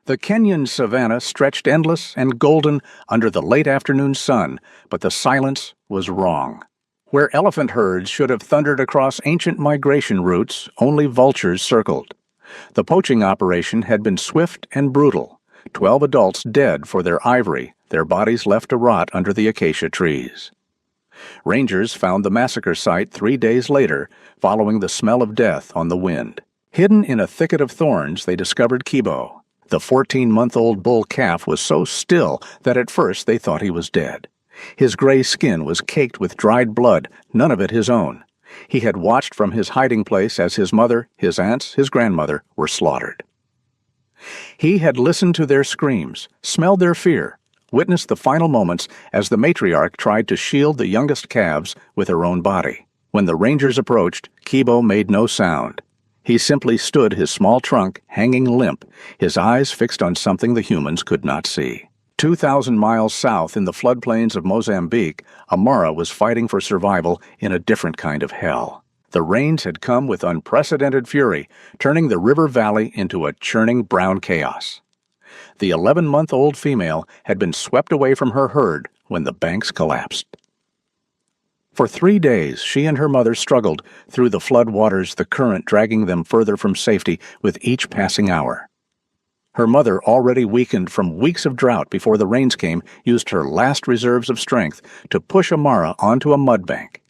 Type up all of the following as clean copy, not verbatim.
The Kenyan savanna stretched endless and golden under the late afternoon sun, but the silence was wrong. Where elephant herds should have thundered across ancient migration routes, only vultures circled. The poaching operation had been swift and brutal. 12 adults dead for their ivory, their bodies left to rot under the acacia trees. Rangers found the massacre site 3 days later, following the smell of death on the wind. Hidden in a thicket of thorns, they discovered Kibo. The 14-month-old bull calf was so still that at first they thought he was dead. His gray skin was caked with dried blood, none of it his own. He had watched from his hiding place as his mother, his aunts, his grandmother were slaughtered. He had listened to their screams, smelled their fear, witnessed the final moments as the matriarch tried to shield the youngest calves with her own body. When the rangers approached, Kibo made no sound. He simply stood, his small trunk hanging limp, his eyes fixed on something the humans could not see. 2,000 miles south in the floodplains of Mozambique, Amara was fighting for survival in a different kind of hell. The rains had come with unprecedented fury, turning the river valley into a churning brown chaos. The 11-month-old female had been swept away from her herd when the banks collapsed. For 3 days, she and her mother struggled through the flood waters, the current dragging them further from safety with each passing hour. Her mother, already weakened from weeks of drought before the rains came, used her last reserves of strength to push Amara onto a mud bank.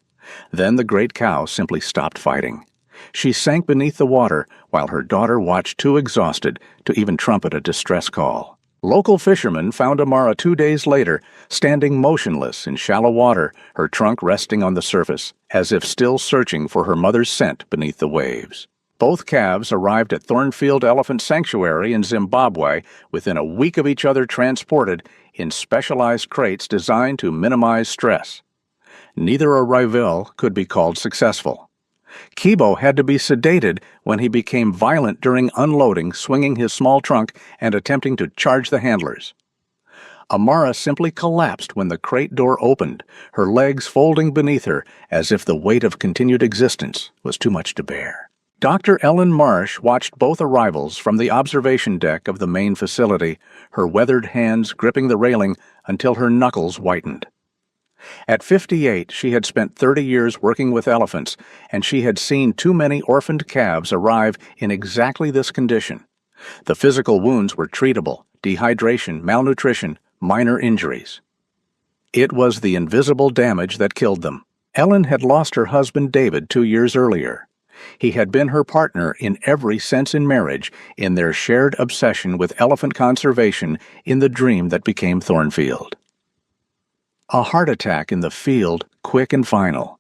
Then the great cow simply stopped fighting. She sank beneath the water while her daughter watched, too exhausted to even trumpet a distress call. Local fishermen found Amara 2 days later, standing motionless in shallow water, her trunk resting on the surface, as if still searching for her mother's scent beneath the waves. Both calves arrived at Thornfield Elephant Sanctuary in Zimbabwe within a week of each other, transported in specialized crates designed to minimize stress. Neither arrival could be called successful. Kibo had to be sedated when he became violent during unloading, swinging his small trunk and attempting to charge the handlers. Amara simply collapsed when the crate door opened, her legs folding beneath her as if the weight of continued existence was too much to bear. Dr. Ellen Marsh watched both arrivals from the observation deck of the main facility, her weathered hands gripping the railing until her knuckles whitened. At 58, she had spent 30 years working with elephants, and she had seen too many orphaned calves arrive in exactly this condition. The physical wounds were treatable: dehydration, malnutrition, minor injuries. It was the invisible damage that killed them. Ellen had lost her husband David 2 years earlier. He had been her partner in every sense in marriage, in their shared obsession with elephant conservation, in the dream that became Thornfield. A heart attack in the field, quick and final.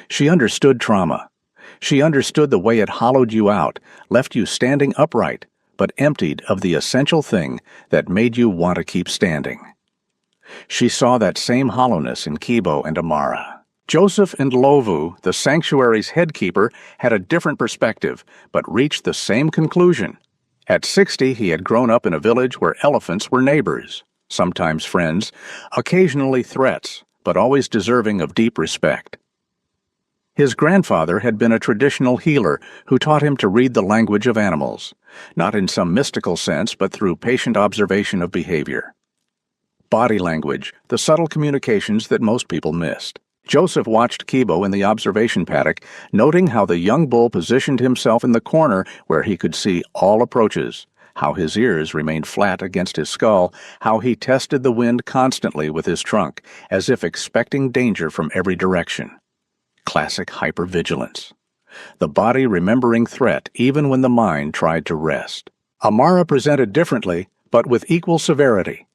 She understood trauma. She understood the way it hollowed you out, left you standing upright, but emptied of the essential thing that made you want to keep standing. She saw that same hollowness in Kibo and Amara. Joseph Ndlovu, the sanctuary's headkeeper, had a different perspective, but reached the same conclusion. At 60, he had grown up in a village where elephants were neighbors, sometimes friends, occasionally threats, but always deserving of deep respect. His grandfather had been a traditional healer who taught him to read the language of animals, not in some mystical sense, but through patient observation of behavior. Body language, the subtle communications that most people missed. Joseph watched Kibo in the observation paddock, noting how the young bull positioned himself in the corner where he could see all approaches, how his ears remained flat against his skull, how he tested the wind constantly with his trunk, as if expecting danger from every direction. Classic hypervigilance. The body remembering threat even when the mind tried to rest. Amara presented differently, but with equal severity.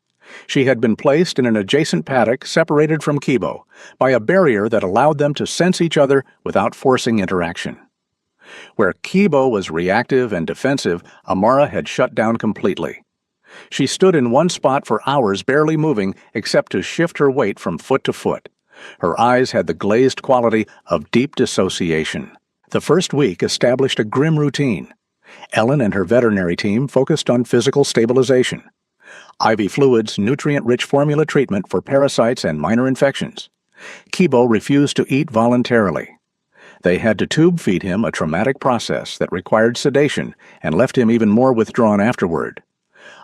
She had been placed in an adjacent paddock separated from Kibo by a barrier that allowed them to sense each other without forcing interaction. Where Kibo was reactive and defensive, Amara had shut down completely. She stood in one spot for hours, barely moving except to shift her weight from foot to foot. Her eyes had the glazed quality of deep dissociation. The first week established a grim routine. Ellen and her veterinary team focused on physical stabilization. IV fluids, nutrient-rich formula treatment for parasites and minor infections. Kibo refused to eat voluntarily. They had to tube feed him, a traumatic process that required sedation and left him even more withdrawn afterward.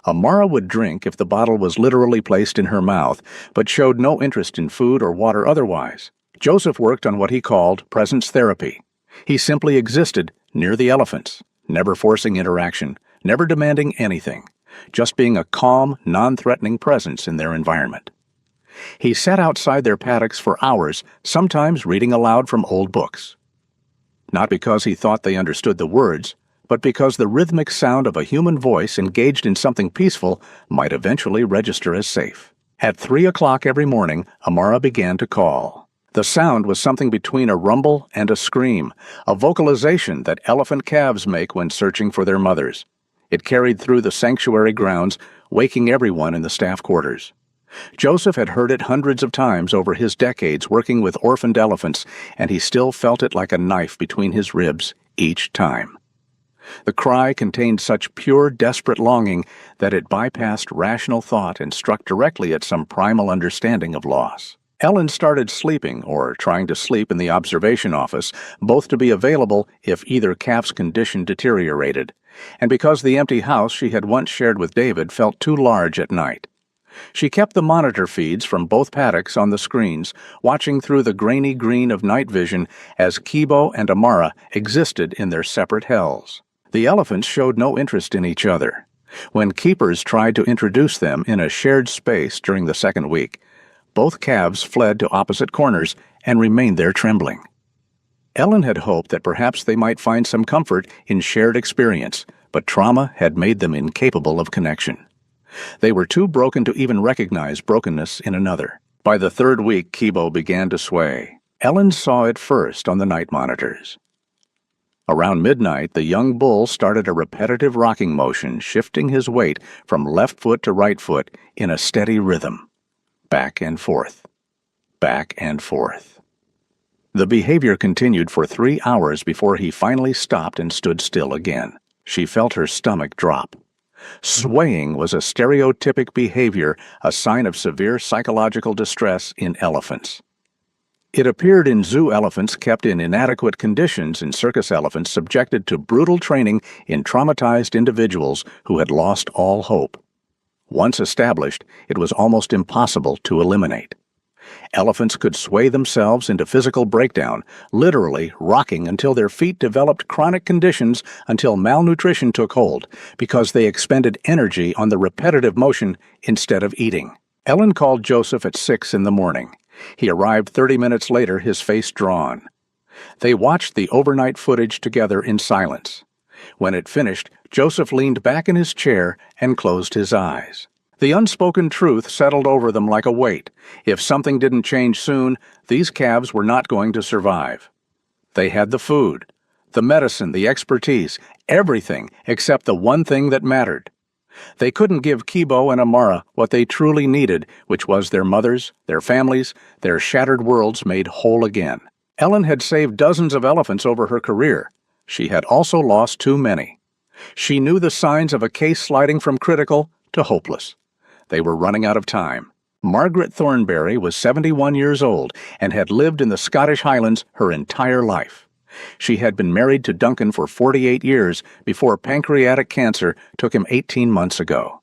Amara would drink if the bottle was literally placed in her mouth, but showed no interest in food or water otherwise. Joseph worked on what he called presence therapy. He simply existed near the elephants, never forcing interaction, never demanding anything, just being a calm, non-threatening presence in their environment. He sat outside their paddocks for hours, sometimes reading aloud from old books. Not because he thought they understood the words, but because the rhythmic sound of a human voice engaged in something peaceful might eventually register as safe. At 3 o'clock every morning, Amara began to call. The sound was something between a rumble and a scream, a vocalization that elephant calves make when searching for their mothers. It carried through the sanctuary grounds, waking everyone in the staff quarters. Joseph had heard it hundreds of times over his decades working with orphaned elephants, and he still felt it like a knife between his ribs each time. The cry contained such pure, desperate longing that it bypassed rational thought and struck directly at some primal understanding of loss. Ellen started sleeping, or trying to sleep, in the observation office, both to be available if either calf's condition deteriorated, and because the empty house she had once shared with David felt too large at night. She kept the monitor feeds from both paddocks on the screens, watching through the grainy green of night vision as Kibo and Amara existed in their separate hells. The elephants showed no interest in each other. When keepers tried to introduce them in a shared space during the second week, both calves fled to opposite corners and remained there trembling. Ellen had hoped that perhaps they might find some comfort in shared experience, but trauma had made them incapable of connection. They were too broken to even recognize brokenness in another. By the third week, Kibo began to sway. Ellen saw it first on the night monitors. Around midnight, the young bull started a repetitive rocking motion, shifting his weight from left foot to right foot in a steady rhythm. Back and forth. Back and forth. The behavior continued for 3 hours before he finally stopped and stood still again. She felt her stomach drop. Swaying was a stereotypic behavior, a sign of severe psychological distress in elephants. It appeared in zoo elephants kept in inadequate conditions and circus elephants subjected to brutal training in traumatized individuals who had lost all hope. Once established, it was almost impossible to eliminate. Elephants could sway themselves into physical breakdown, literally rocking until their feet developed chronic conditions until malnutrition took hold, because they expended energy on the repetitive motion instead of eating. Ellen called Joseph at 6 in the morning. He arrived 30 minutes later, his face drawn. They watched the overnight footage together in silence. When it finished, Joseph leaned back in his chair and closed his eyes. The unspoken truth settled over them like a weight. If something didn't change soon, these calves were not going to survive. They had the food, the medicine, the expertise, everything except the one thing that mattered. They couldn't give Kibo and Amara what they truly needed, which was their mothers, their families, their shattered worlds made whole again. Ellen had saved dozens of elephants over her career. She had also lost too many. She knew the signs of a case sliding from critical to hopeless. They were running out of time. Margaret Thornberry was 71 years old and had lived in the Scottish Highlands her entire life. She had been married to Duncan for 48 years before pancreatic cancer took him 18 months ago.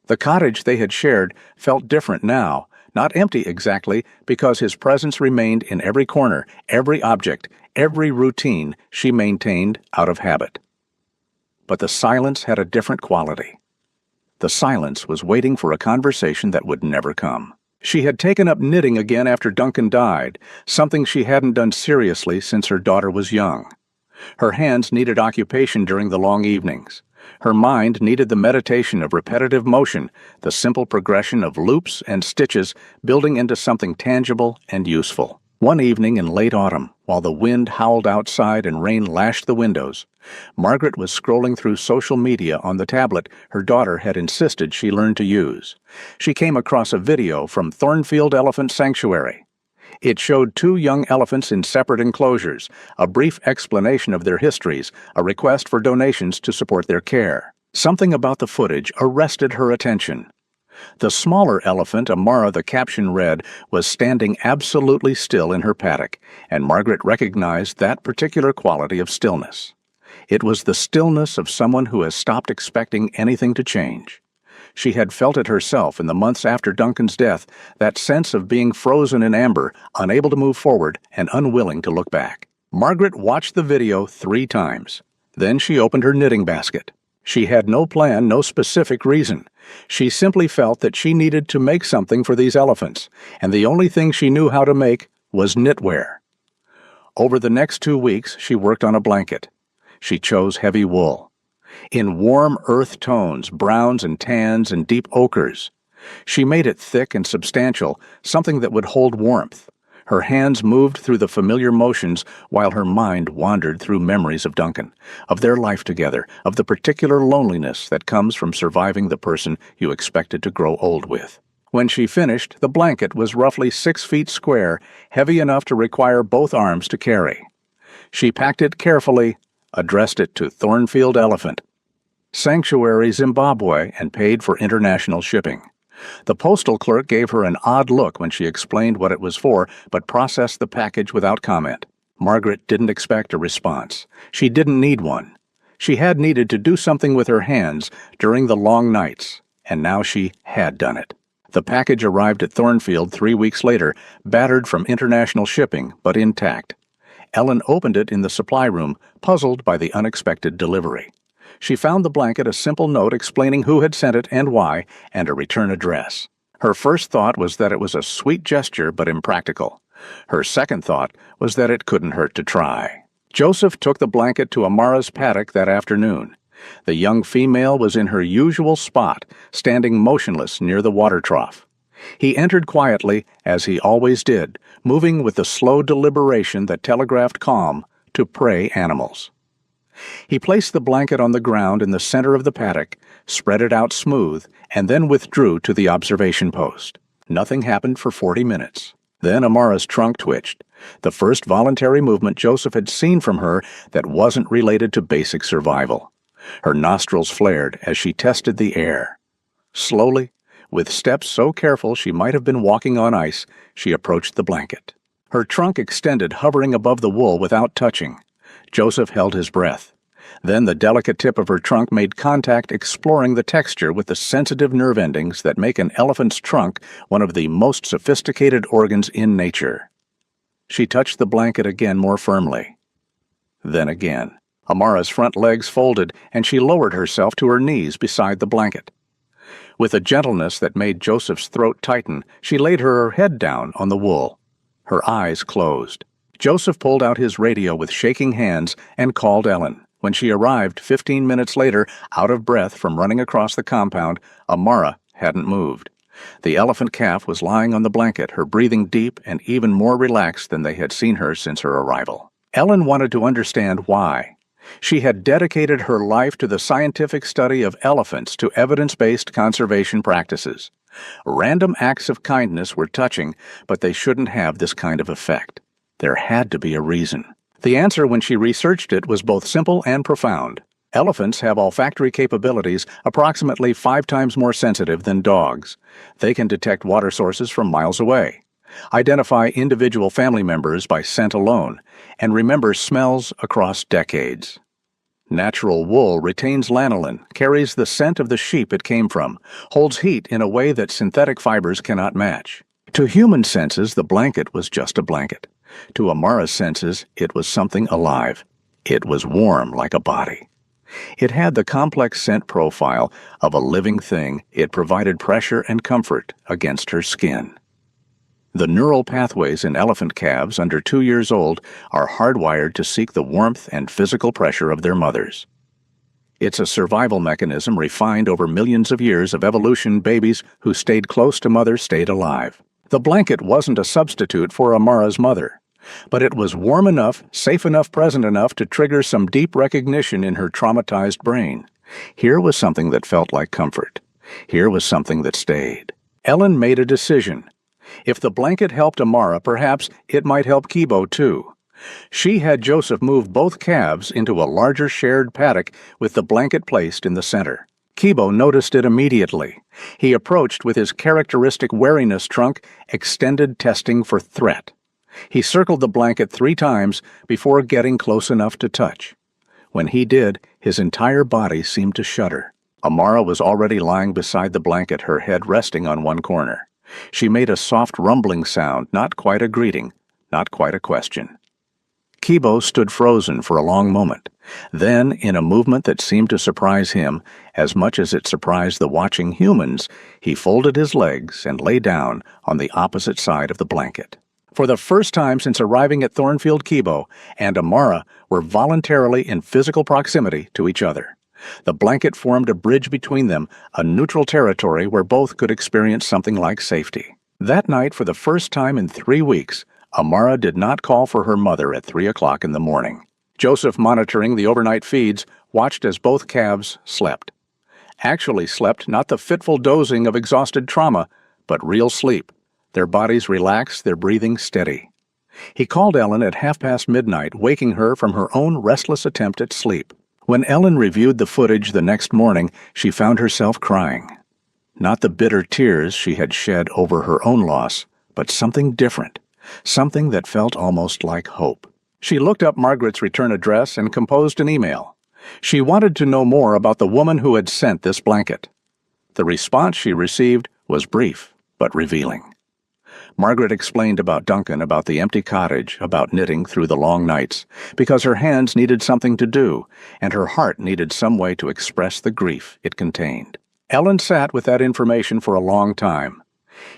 The cottage they had shared felt different now, not empty exactly, because his presence remained in every corner, every object, every routine she maintained out of habit. But the silence had a different quality. The silence was waiting for a conversation that would never come. She had taken up knitting again after Duncan died, something she hadn't done seriously since her daughter was young. Her hands needed occupation during the long evenings. Her mind needed the meditation of repetitive motion, the simple progression of loops and stitches building into something tangible and useful. One evening in late autumn, while the wind howled outside and rain lashed the windows, Margaret was scrolling through social media on the tablet her daughter had insisted she learn to use. She came across a video from Thornfield Elephant Sanctuary. It showed 2 young elephants in separate enclosures, a brief explanation of their histories, a request for donations to support their care. Something about the footage arrested her attention. The smaller elephant, Amara, the caption read, was standing absolutely still in her paddock, and Margaret recognized that particular quality of stillness. It was the stillness of someone who has stopped expecting anything to change. She had felt it herself in the months after Duncan's death, that sense of being frozen in amber, unable to move forward and unwilling to look back. Margaret watched the video 3 times. Then she opened her knitting basket. She had no plan, no specific reason. She simply felt that she needed to make something for these elephants, and the only thing she knew how to make was knitwear. Over the next 2 weeks, she worked on a blanket. She chose heavy wool. In warm earth tones, browns and tans and deep ochres. She made it thick and substantial, something that would hold warmth. Her hands moved through the familiar motions while her mind wandered through memories of Duncan, of their life together, of the particular loneliness that comes from surviving the person you expected to grow old with. When she finished, the blanket was roughly 6 feet square, heavy enough to require both arms to carry. She packed it carefully, addressed it to Thornfield Elephant, Sanctuary, Zimbabwe, and paid for international shipping. The postal clerk gave her an odd look when she explained what it was for, but processed the package without comment. Margaret didn't expect a response. She didn't need one. She had needed to do something with her hands during the long nights, and now she had done it. The package arrived at Thornfield 3 weeks later, battered from international shipping, but intact. Ellen opened it in the supply room, puzzled by the unexpected delivery. She found the blanket a simple note explaining who had sent it and why, and a return address. Her first thought was that it was a sweet gesture but impractical. Her second thought was that it couldn't hurt to try. Joseph took the blanket to Amara's paddock that afternoon. The young female was in her usual spot, standing motionless near the water trough. He entered quietly, as he always did, moving with the slow deliberation that telegraphed calm to prey animals. He placed the blanket on the ground in the center of the paddock, spread it out smooth, and then withdrew to the observation post. Nothing happened for 40 minutes. Then Amara's trunk twitched, the first voluntary movement Joseph had seen from her that wasn't related to basic survival. Her nostrils flared as she tested the air. Slowly, with steps so careful she might have been walking on ice, she approached the blanket. Her trunk extended, hovering above the wool without touching. Joseph held his breath. Then the delicate tip of her trunk made contact, exploring the texture with the sensitive nerve endings that make an elephant's trunk one of the most sophisticated organs in nature. She touched the blanket again more firmly. Then again. Amara's front legs folded, and she lowered herself to her knees beside the blanket. With a gentleness that made Joseph's throat tighten, she laid her head down on the wool. Her eyes closed. Joseph pulled out his radio with shaking hands and called Ellen. When she arrived 15 minutes later, out of breath from running across the compound, Amara hadn't moved. The elephant calf was lying on the blanket, her breathing deep and even more relaxed than they had seen her since her arrival. Ellen wanted to understand why. She had dedicated her life to the scientific study of elephants, to evidence-based conservation practices. Random acts of kindness were touching, but they shouldn't have this kind of effect. There had to be a reason. The answer when she researched it was both simple and profound. Elephants have olfactory capabilities approximately 5 times more sensitive than dogs. They can detect water sources from miles away, identify individual family members by scent alone, and remember smells across decades. Natural wool retains lanolin, carries the scent of the sheep it came from, holds heat in a way that synthetic fibers cannot match. To human senses, the blanket was just a blanket. To Amara's senses, it was something alive. It was warm like a body. It had the complex scent profile of a living thing. It provided pressure and comfort against her skin. The neural pathways in elephant calves under 2 years old are hardwired to seek the warmth and physical pressure of their mothers. It's a survival mechanism refined over millions of years of evolution. Babies who stayed close to mother stayed alive. The blanket wasn't a substitute for Amara's mother, but it was warm enough, safe enough, present enough to trigger some deep recognition in her traumatized brain. Here was something that felt like comfort. Here was something that stayed. Ellen made a decision. If the blanket helped Amara, perhaps it might help Kibo too. She had Joseph move both calves into a larger shared paddock with the blanket placed in the center. Kibo noticed it immediately. He approached with his characteristic wariness trunk extended, testing for threat. He circled the blanket 3 times before getting close enough to touch. When he did, his entire body seemed to shudder. Amara was already lying beside the blanket, her head resting on one corner. She made a soft rumbling sound, not quite a greeting, not quite a question. Kibo stood frozen for a long moment. Then, in a movement that seemed to surprise him as much as it surprised the watching humans, he folded his legs and lay down on the opposite side of the blanket. For the first time since arriving at Thornfield, Kibo and Amara were voluntarily in physical proximity to each other. The blanket formed a bridge between them, a neutral territory where both could experience something like safety. That night, for the first time in 3 weeks, Amara did not call for her mother at 3 o'clock in the morning. Joseph, monitoring the overnight feeds, watched as both calves slept. Actually slept, not the fitful dozing of exhausted trauma, but real sleep. Their bodies relaxed, their breathing steady. He called Ellen at midnight, waking her from her own restless attempt at sleep. When Ellen reviewed the footage the next morning, she found herself crying. Not the bitter tears she had shed over her own loss, but something different, something that felt almost like hope. She looked up Margaret's return address and composed an email. She wanted to know more about the woman who had sent this blanket. The response she received was brief, but revealing. Margaret explained about Duncan, about the empty cottage, about knitting through the long nights, because her hands needed something to do, and her heart needed some way to express the grief it contained. Ellen sat with that information for a long time.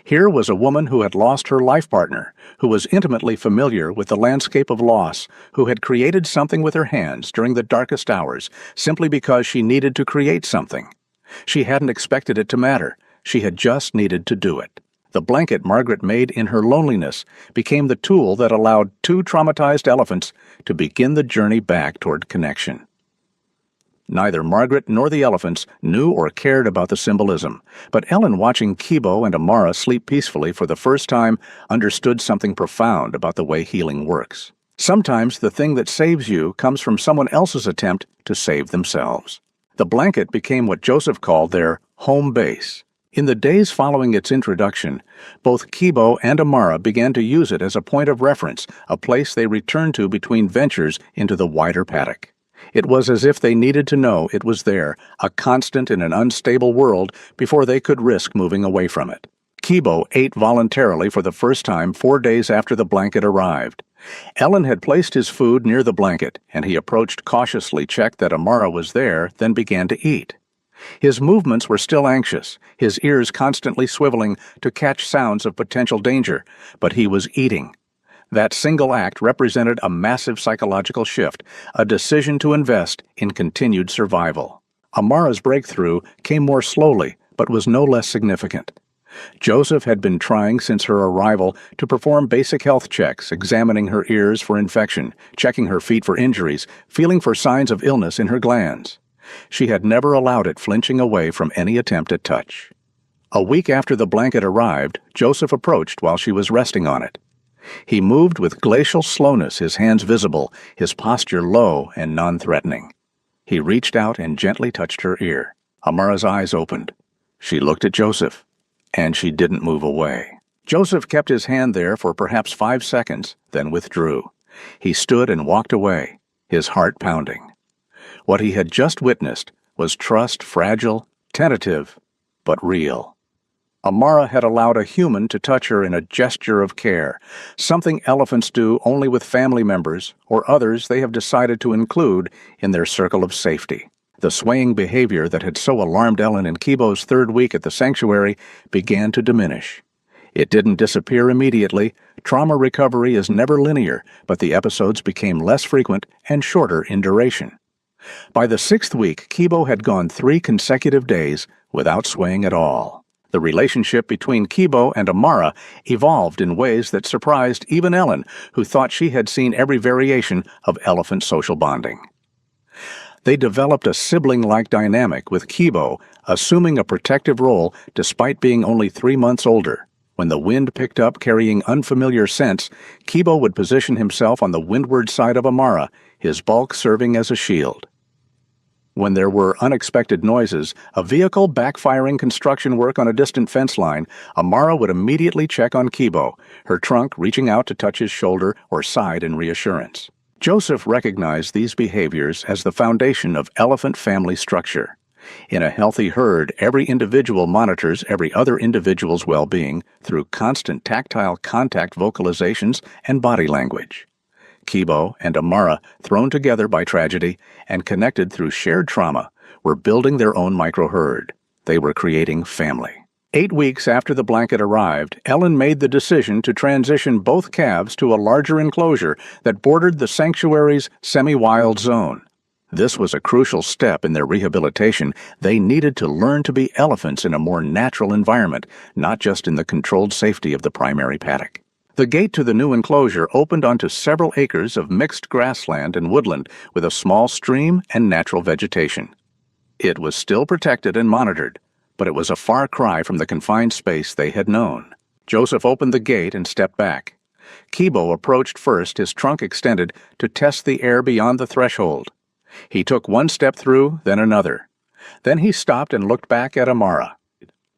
Here was a woman who had lost her life partner, who was intimately familiar with the landscape of loss, who had created something with her hands during the darkest hours, simply because she needed to create something. She hadn't expected it to matter. She had just needed to do it. The blanket Margaret made in her loneliness became the tool that allowed 2 traumatized elephants to begin the journey back toward connection. Neither Margaret nor the elephants knew or cared about the symbolism, but Ellen, watching Kibo and Amara sleep peacefully for the first time, understood something profound about the way healing works. Sometimes the thing that saves you comes from someone else's attempt to save themselves. The blanket became what Joseph called their home base. In the days following its introduction, both Kibo and Amara began to use it as a point of reference, a place they returned to between ventures into the wider paddock. It was as if they needed to know it was there, a constant in an unstable world, before they could risk moving away from it. Kibo ate voluntarily for the first time 4 days after the blanket arrived. Ellen had placed his food near the blanket, and he approached cautiously, checked that Amara was there, then began to eat. His movements were still anxious, his ears constantly swiveling to catch sounds of potential danger, but he was eating. That single act represented a massive psychological shift, a decision to invest in continued survival. Amara's breakthrough came more slowly, but was no less significant. Joseph had been trying since her arrival to perform basic health checks, examining her ears for infection, checking her feet for injuries, feeling for signs of illness in her glands. She had never allowed it flinching away from any attempt at touch. A week after the blanket arrived, Joseph approached while she was resting on it. He moved with glacial slowness, his hands visible, his posture low and non-threatening. He reached out and gently touched her ear. Amara's eyes opened. She looked at Joseph, and she didn't move away. Joseph kept his hand there for perhaps 5 seconds, then withdrew. He stood and walked away, his heart pounding. What he had just witnessed was trust, fragile, tentative, but real. Amara had allowed a human to touch her in a gesture of care, something elephants do only with family members or others they have decided to include in their circle of safety. The swaying behavior that had so alarmed Ellen in Kibo's 3rd week at the sanctuary began to diminish. It didn't disappear immediately. Trauma recovery is never linear, but the episodes became less frequent and shorter in duration. By the 6th week, Kibo had gone 3 consecutive days without swaying at all. The relationship between Kibo and Amara evolved in ways that surprised even Ellen, who thought she had seen every variation of elephant social bonding. They developed a sibling-like dynamic, with Kibo assuming a protective role despite being only 3 months older. When the wind picked up carrying unfamiliar scents, Kibo would position himself on the windward side of Amara, his bulk serving as a shield. When there were unexpected noises, a vehicle backfiring construction work on a distant fence line, Amara would immediately check on Kibo, her trunk reaching out to touch his shoulder or side in reassurance. Joseph recognized these behaviors as the foundation of elephant family structure. In a healthy herd, every individual monitors every other individual's well-being through constant tactile contact vocalizations and body language. Kibo and Amara, thrown together by tragedy and connected through shared trauma, were building their own micro-herd. They were creating family. 8 weeks after the blanket arrived, Ellen made the decision to transition both calves to a larger enclosure that bordered the sanctuary's semi-wild zone. This was a crucial step in their rehabilitation. They needed to learn to be elephants in a more natural environment, not just in the controlled safety of the primary paddock. The gate to the new enclosure opened onto several acres of mixed grassland and woodland with a small stream and natural vegetation. It was still protected and monitored, but it was a far cry from the confined space they had known. Joseph opened the gate and stepped back. Kibo approached first, his trunk extended to test the air beyond the threshold. He took one step through, then another. Then he stopped and looked back at Amara.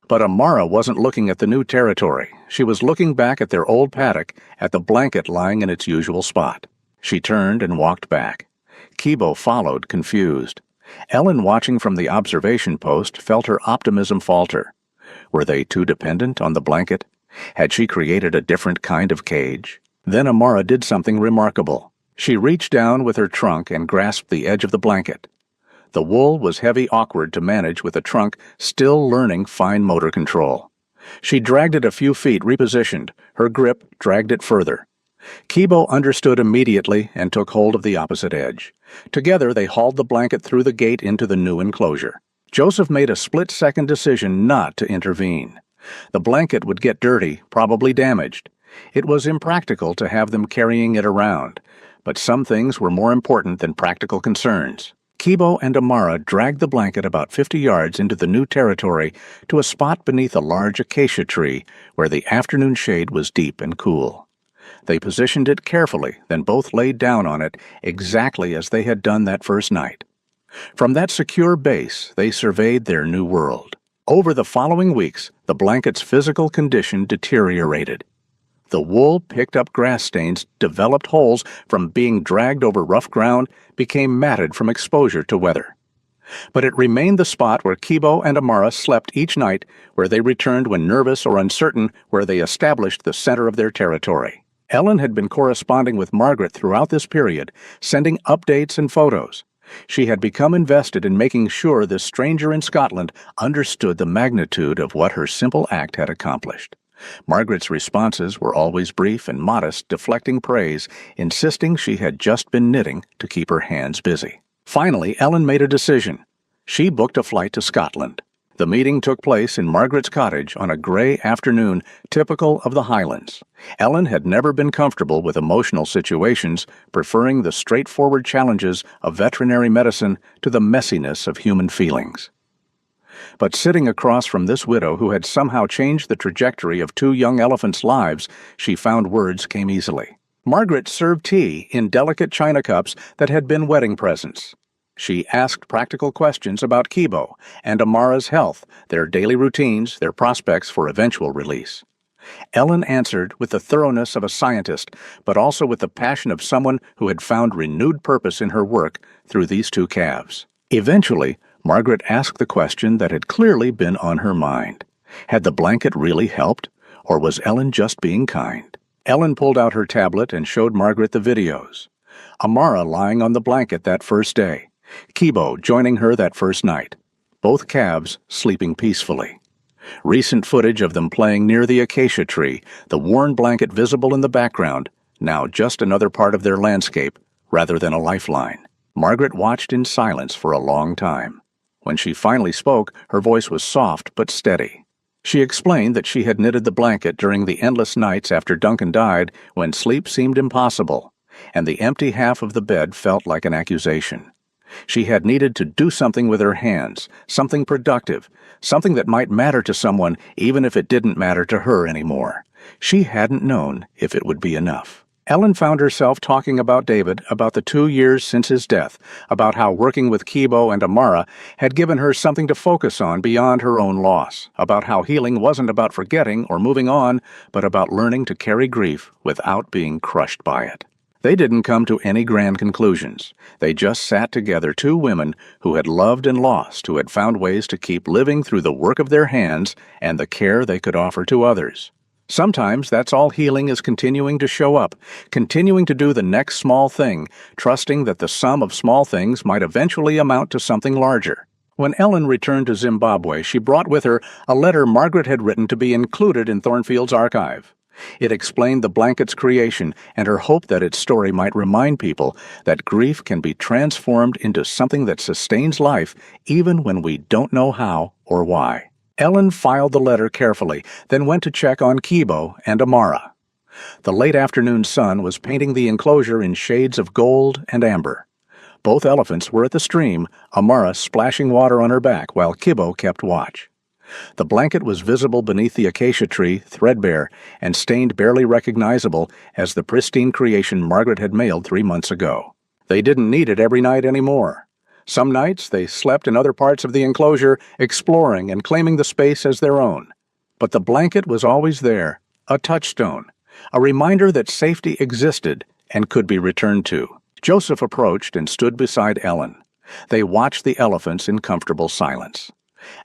But Amara wasn't looking at the new territory. She was looking back at their old paddock, at the blanket lying in its usual spot. She turned and walked back. Kibo followed, confused. Ellen, watching from the observation post, felt her optimism falter. Were they too dependent on the blanket? Had she created a different kind of cage? Then Amara did something remarkable. She reached down with her trunk and grasped the edge of the blanket. The wool was heavy, awkward to manage with a trunk still learning fine motor control. She dragged it a few feet, repositioned. Her grip dragged it further. Kibo understood immediately and took hold of the opposite edge. Together they hauled the blanket through the gate into the new enclosure. Joseph made a split-second decision not to intervene. The blanket would get dirty, probably damaged. It was impractical to have them carrying it around, but some things were more important than practical concerns. Kibo and Amara dragged the blanket about 50 yards into the new territory to a spot beneath a large acacia tree where the afternoon shade was deep and cool. They positioned it carefully, then both laid down on it exactly as they had done that first night. From that secure base, they surveyed their new world. Over the following weeks, the blanket's physical condition deteriorated. The wool picked up grass stains, developed holes from being dragged over rough ground, became matted from exposure to weather. But it remained the spot where Kibo and Amara slept each night, where they returned when nervous or uncertain, where they established the center of their territory. Ellen had been corresponding with Margaret throughout this period, sending updates and photos. She had become invested in making sure this stranger in Scotland understood the magnitude of what her simple act had accomplished. Margaret's responses were always brief and modest, deflecting praise, insisting she had just been knitting to keep her hands busy. Finally, Ellen made a decision. She booked a flight to Scotland. The meeting took place in Margaret's cottage on a gray afternoon typical of the Highlands. Ellen had never been comfortable with emotional situations, preferring the straightforward challenges of veterinary medicine to the messiness of human feelings. But sitting across from this widow who had somehow changed the trajectory of 2 young elephants' lives, she found words came easily. Margaret served tea in delicate china cups that had been wedding presents. She asked practical questions about Kibo and Amara's health, their daily routines, their prospects for eventual release. Ellen answered with the thoroughness of a scientist, but also with the passion of someone who had found renewed purpose in her work through these 2 calves. Eventually, Margaret asked the question that had clearly been on her mind. Had the blanket really helped, or was Ellen just being kind? Ellen pulled out her tablet and showed Margaret the videos. Amara lying on the blanket that first day. Kibo joining her that first night. Both calves sleeping peacefully. Recent footage of them playing near the acacia tree, the worn blanket visible in the background, now just another part of their landscape rather than a lifeline. Margaret watched in silence for a long time. When she finally spoke, her voice was soft but steady. She explained that she had knitted the blanket during the endless nights after Duncan died when sleep seemed impossible, and the empty half of the bed felt like an accusation. She had needed to do something with her hands, something productive, something that might matter to someone even if it didn't matter to her anymore. She hadn't known if it would be enough. Ellen found herself talking about David, about the 2 years since his death, about how working with Kibo and Amara had given her something to focus on beyond her own loss, about how healing wasn't about forgetting or moving on, but about learning to carry grief without being crushed by it. They didn't come to any grand conclusions. They just sat together, two women who had loved and lost, who had found ways to keep living through the work of their hands and the care they could offer to others. Sometimes that's all healing is: continuing to show up, continuing to do the next small thing, trusting that the sum of small things might eventually amount to something larger. When Ellen returned to Zimbabwe, she brought with her a letter Margaret had written to be included in Thornfield's archive. It explained the blanket's creation and her hope that its story might remind people that grief can be transformed into something that sustains life even when we don't know how or why. Ellen filed the letter carefully, then went to check on Kibo and Amara. The late afternoon sun was painting the enclosure in shades of gold and amber. Both elephants were at the stream, Amara splashing water on her back while Kibo kept watch. The blanket was visible beneath the acacia tree, threadbare, and stained barely recognizable as the pristine creation Margaret had mailed 3 months ago. They didn't need it every night anymore. Some nights they slept in other parts of the enclosure, exploring and claiming the space as their own. But the blanket was always there, a touchstone, a reminder that safety existed and could be returned to. Joseph approached and stood beside Ellen. They watched the elephants in comfortable silence.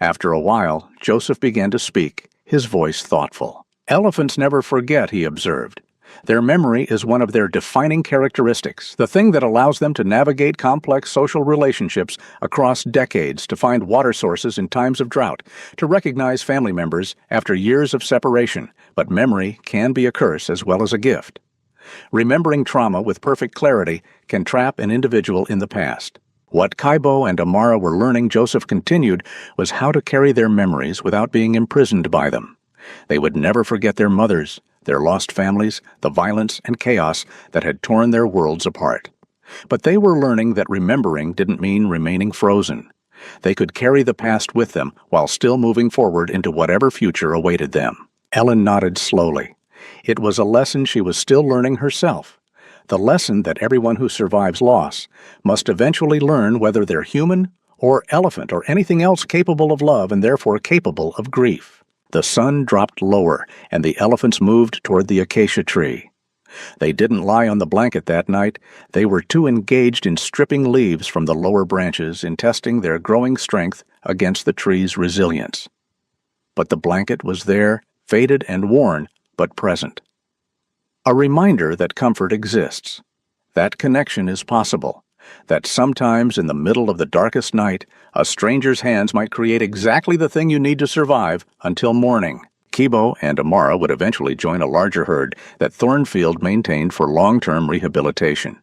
After a while, Joseph began to speak, his voice thoughtful. "Elephants never forget," he observed. "Their memory is one of their defining characteristics, the thing that allows them to navigate complex social relationships across decades, to find water sources in times of drought, to recognize family members after years of separation. But memory can be a curse as well as a gift. Remembering trauma with perfect clarity can trap an individual in the past. What Kibo and Amara were learning," Joseph continued, "was how to carry their memories without being imprisoned by them. They would never forget their mothers, their lost families, the violence and chaos that had torn their worlds apart. But they were learning that remembering didn't mean remaining frozen. They could carry the past with them while still moving forward into whatever future awaited them." Ellen nodded slowly. It was a lesson she was still learning herself. The lesson that everyone who survives loss must eventually learn whether they're human or elephant or anything else capable of love and therefore capable of grief. The sun dropped lower, and the elephants moved toward the acacia tree. They didn't lie on the blanket that night. They were too engaged in stripping leaves from the lower branches, in testing their growing strength against the tree's resilience. But the blanket was there, faded and worn, but present. A reminder that comfort exists, that connection is possible, that sometimes in the middle of the darkest night, a stranger's hands might create exactly the thing you need to survive until morning. Kibo and Amara would eventually join a larger herd that Thornfield maintained for long-term rehabilitation.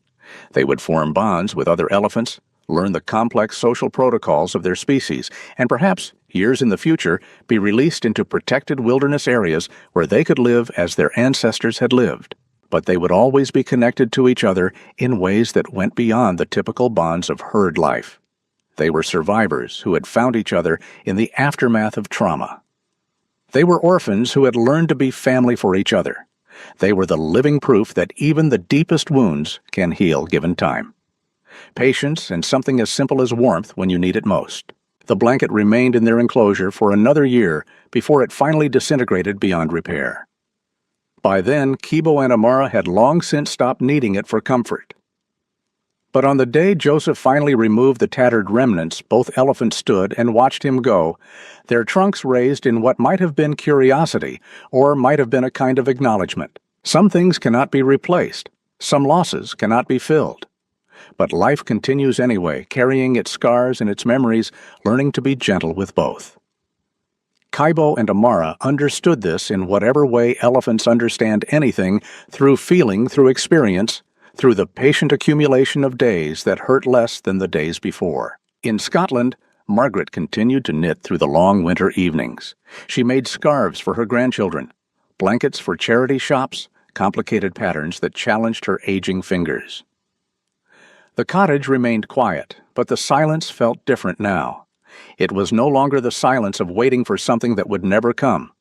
They would form bonds with other elephants, learn the complex social protocols of their species, and perhaps, years in the future, be released into protected wilderness areas where they could live as their ancestors had lived. But they would always be connected to each other in ways that went beyond the typical bonds of herd life. They were survivors who had found each other in the aftermath of trauma. They were orphans who had learned to be family for each other. They were the living proof that even the deepest wounds can heal given time. Patience and something as simple as warmth when you need it most. The blanket remained in their enclosure for another year before it finally disintegrated beyond repair. By then, Kibo and Amara had long since stopped needing it for comfort. But on the day Joseph finally removed the tattered remnants, both elephants stood and watched him go, their trunks raised in what might have been curiosity or might have been a kind of acknowledgement. Some things cannot be replaced. Some losses cannot be filled. But life continues anyway, carrying its scars and its memories, learning to be gentle with both. Kibo and Amara understood this in whatever way elephants understand anything, through feeling, through experience, through the patient accumulation of days that hurt less than the days before. In Scotland, Margaret continued to knit through the long winter evenings. She made scarves for her grandchildren, blankets for charity shops, complicated patterns that challenged her aging fingers. The cottage remained quiet, but the silence felt different now. It was no longer the silence of waiting for something that would never come.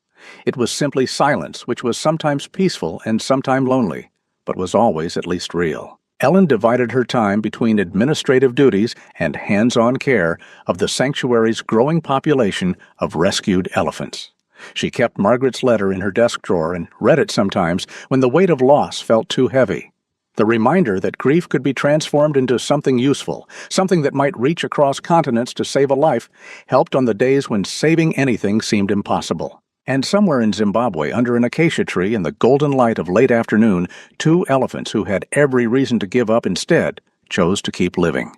It was simply silence, which was sometimes peaceful and sometimes lonely, but was always at least real. Ellen divided her time between administrative duties and hands-on care of the sanctuary's growing population of rescued elephants. She kept Margaret's letter in her desk drawer and read it sometimes when the weight of loss felt too heavy. The reminder that grief could be transformed into something useful, something that might reach across continents to save a life, helped on the days when saving anything seemed impossible. And somewhere in Zimbabwe, under an acacia tree in the golden light of late afternoon, two elephants who had every reason to give up instead chose to keep living.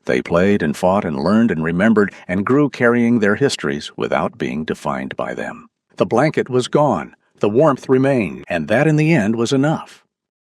They played and fought and learned and remembered and grew carrying their histories without being defined by them. The blanket was gone, the warmth remained, and that in the end was enough.